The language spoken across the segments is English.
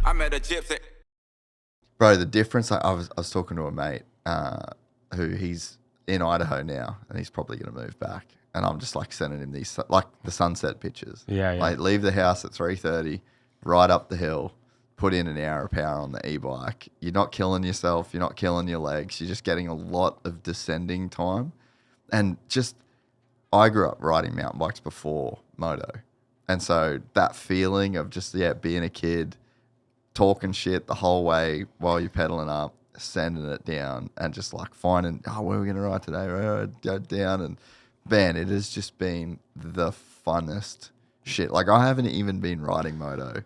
I met a gypsy. Bro, the difference, I was talking to a mate who he's in Idaho now, and he's probably going to move back. And I'm just like sending him these, like the sunset pictures. Yeah, yeah. Like leave the house at 3:30, ride up the hill, put in an hour of power on the e-bike. You're not killing yourself. You're not killing your legs. You're just getting a lot of descending time. And just, I grew up riding mountain bikes before moto. And so that feeling of just, being a kid, talking shit the whole way while you're pedaling up, sending it down, and just like finding, where are we going to ride today? Go down. And man, it has just been the funnest shit. Like I haven't even been riding moto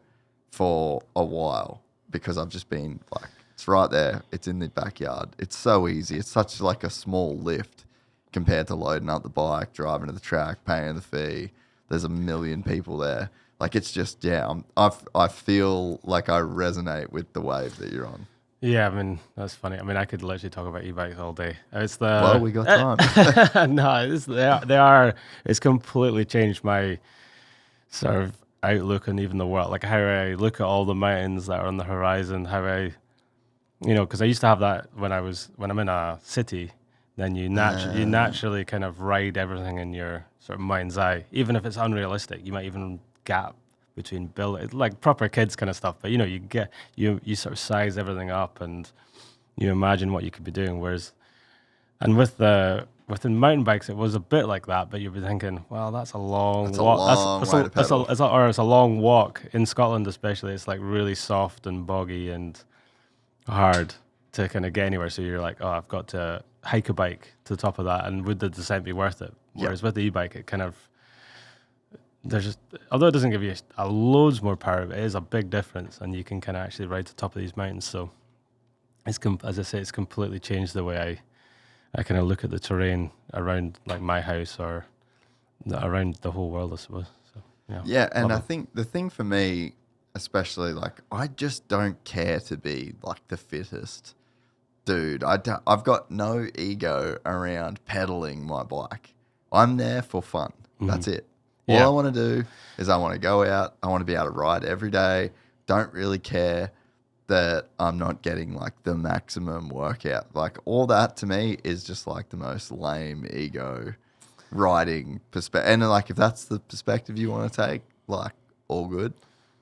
for a while because I've just been like, it's right there. It's in the backyard. It's so easy. It's such like a small lift compared to loading up the bike, driving to the track, paying the fee. There's a million people there. Like it's just, I feel like I resonate with the wave that you're on. Yeah, I mean, that's funny. I mean, I could literally talk about e-bikes all day. Well, we got time. No, it's completely changed my sort of outlook on even the world. Like how I look at all the mountains that are on the horizon, how because I used to have that when I'm in a city, then you naturally kind of ride everything in your sort of mind's eye, even if it's unrealistic. You might even gap between build, like proper kids kind of stuff. But you sort of size everything up and you imagine what you could be doing. Within mountain bikes, it was a bit like that. But you'd be thinking, well, that's a long walk. It's a long walk in Scotland, especially. It's like really soft and boggy and hard to kind of get anywhere. So you're like, I've got to hike a bike to the top of that, and would the descent be worth it? Whereas with the e-bike, it kind of although it doesn't give you a loads more power, it is a big difference, and you can kind of actually ride to the top of these mountains. So it's as I say, it's completely changed the way I kind of look at the terrain around like my house or around the whole world, I suppose. So and I think the thing for me, especially, like I just don't care to be like the fittest dude. I've got no ego around pedaling my bike. I'm there for fun. Mm-hmm. That's it. All I want to do is I want to go out. I want to be able to ride every day. Don't really care that I'm not getting like the maximum workout. Like all that to me is just like the most lame ego riding perspective. And like if that's the perspective you want to take, like all good.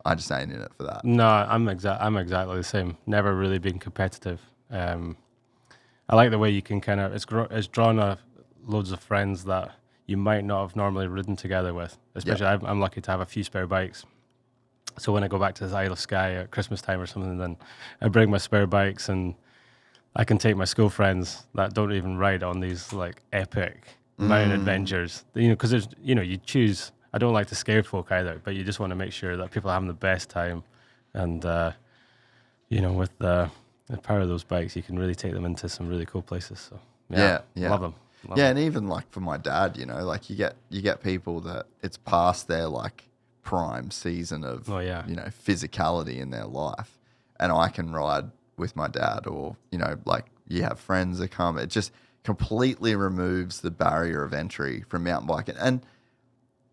I just ain't in it for that. No, I'm exactly the same. Never really been competitive. I like the way you can kind of it's drawn loads of friends that you might not have normally ridden together with. Especially, I'm lucky to have a few spare bikes. So when I go back to the Isle of Skye at Christmas time or something, then I bring my spare bikes and I can take my school friends that don't even ride on these like epic mountain adventures. Because there's you choose. I don't like to scare folk either, but you just want to make sure that people are having the best time, and with the power of those bikes, you can really take them into some really cool places. So love them. And even like for my dad, like you get people that it's past their like prime season of physicality in their life, and I can ride with my dad, or like you have friends that come. It just completely removes the barrier of entry from mountain biking. And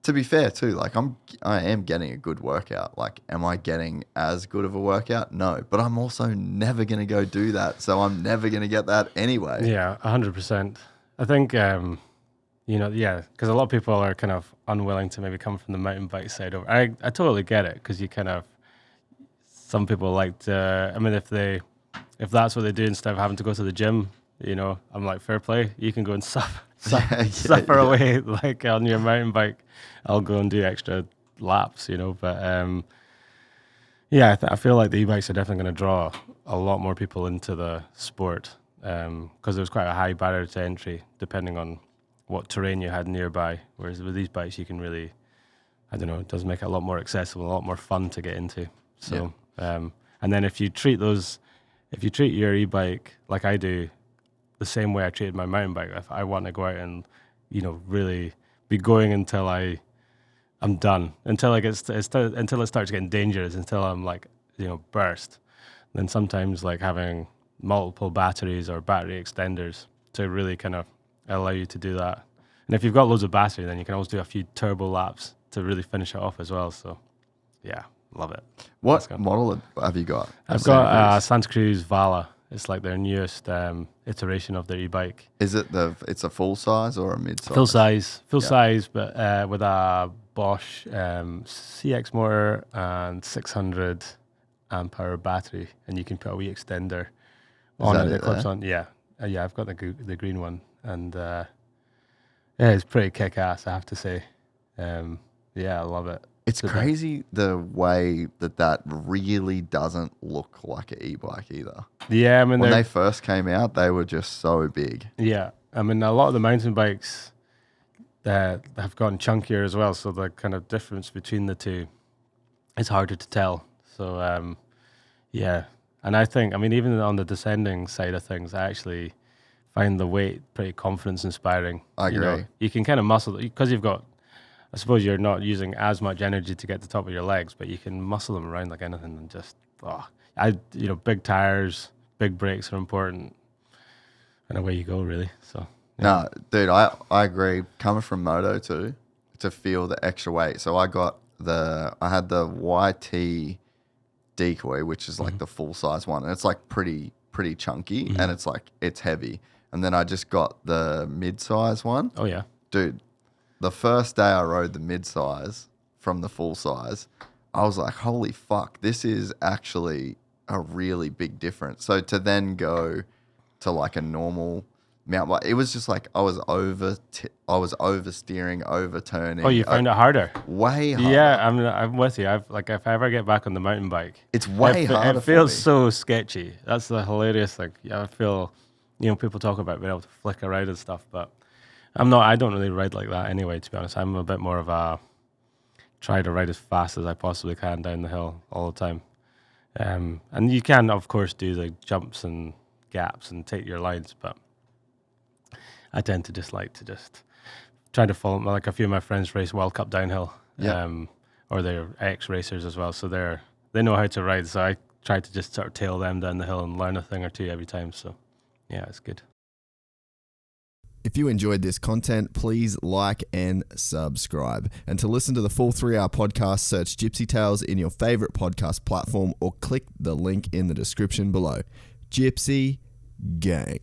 to be fair too, like I am getting a good workout. Like, am I getting as good of a workout? No, but I'm also never going to go do that. So I'm never going to get that anyway. Yeah, 100%. I think, because a lot of people are kind of unwilling to maybe come from the mountain bike side over. I totally get it, because some people like to, I mean, if that's what they do instead of having to go to the gym, I'm like, fair play. You can go and suffer away like on your mountain bike. I'll go and do extra laps, but I feel like the e-bikes are definitely going to draw a lot more people into the sport, because there's quite a high barrier to entry depending on what terrain you had nearby. Whereas with these bikes, you can really, it does make it a lot more accessible, a lot more fun to get into. So, and then if you treat your e-bike like I do, the same way I treated my mountain bike, if I want to go out and, really be going until I'm done, until until it starts getting dangerous, until I'm like, burst, then sometimes like having multiple batteries or battery extenders to really kind of allow you to do that. And if you've got loads of battery, then you can always do a few turbo laps to really finish it off as well. So, love it. What model have you got? I've got Santa Cruz Vala. It's like their newest iteration of their e-bike. Is it it's a full size or a mid size? Full size, but with a Bosch CX motor and 600 amp hour battery, and you can put a wee extender on it that clips on. Yeah, I've got the green one, and yeah, it's pretty kick ass, I have to say. Yeah, I love it. It's crazy the way that really doesn't look like an e-bike either. Yeah, I mean, when they first came out, they were just so big. Yeah, I mean, a lot of the mountain bikes that have gotten chunkier as well, so the kind of difference between the two is harder to tell. So, yeah, and I think, I mean, even on the descending side of things, I actually find the weight pretty confidence inspiring. I agree. You can kind of muscle, because you've got, I suppose you're not using as much energy to get to the top of your legs, but you can muscle them around like anything, and just, big tires, big brakes are important, and away you go, really. So, yeah. No, dude, I agree. Coming from Moto too, to feel the extra weight. So I had the YT Decoy, which is like the full size one, and it's like pretty chunky, and it's heavy. And then I just got the mid size one. Oh yeah, dude. The first day I rode the mid-size from the full-size, I was like, holy fuck, this is actually a really big difference. So to then go to like a normal mountain bike, it was just like I was oversteering, overturning. Oh, you found it harder? Way harder. Yeah, I'm with you. If I ever get back on the mountain bike, it's way harder. It feels so sketchy. That's the hilarious thing. I feel, people talk about being able to flick around and stuff, but I don't really ride like that anyway, to be honest. I'm a bit more of a try to ride as fast as I possibly can down the hill all the time. And you can, of course, do the jumps and gaps and take your lines, but I tend to just try to follow. Like a few of my friends race World Cup downhill, or they're ex-racers as well, so they know how to ride. So I try to just sort of tail them down the hill and learn a thing or two every time. So yeah, it's good. If you enjoyed this content, please like and subscribe. And to listen to the full 3-hour podcast, search Gypsy Tales in your favorite podcast platform or click the link in the description below. Gypsy Gang.